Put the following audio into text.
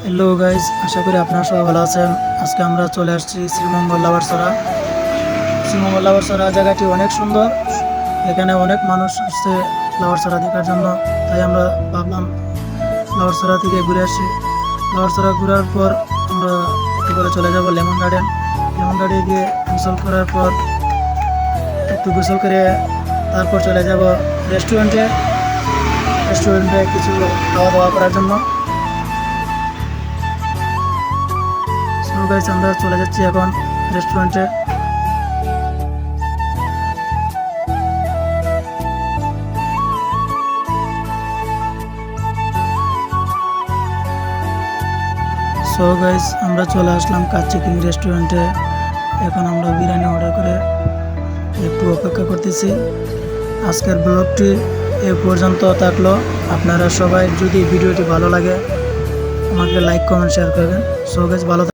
Hello guys, আশা করি আপনারা সবাই ভালো আছেন। আজকে আমরা চলে আসছি শ্রীমঙ্গল লাভারসরা। শ্রীমঙ্গল লাভারসরা জায়গাটি অনেক সুন্দর। এখানে অনেক মানুষ আসছে লাভারসরা দেখার জন্য। তাই আমরা ভাবলাম লাভারসরা থেকে ঘুরে আসি। লাভারসরা ঘোরার পর আমরা একটু করে চলে যাব লেমন গার্ডেন। লেমন গার্ডেনে গিয়ে একটু গোসল করে তারপর চলে যাব রেস্টুরেন্টে। রেস্টুরেন্টে কিছু খাওয়া দাওয়া করার জন্য। সো গাইস, আমরা চলে যাচ্ছি এখন রেস্টুরেন্টে। সো গাইস, আমরা চলে আসলাম কাচ্চি কিং রেস্টুরেন্টে। এখন আমরা বিরিয়ানি অর্ডার করে একটু অপেক্ষা করতেছি। আজকের ব্লগটি এ পর্যন্ত থাকলো। আপনারা সবাই যদি ভিডিওটি ভালো লাগে আমাকে লাইক কমেন্ট শেয়ার করবেন। সো গাইস, ভালো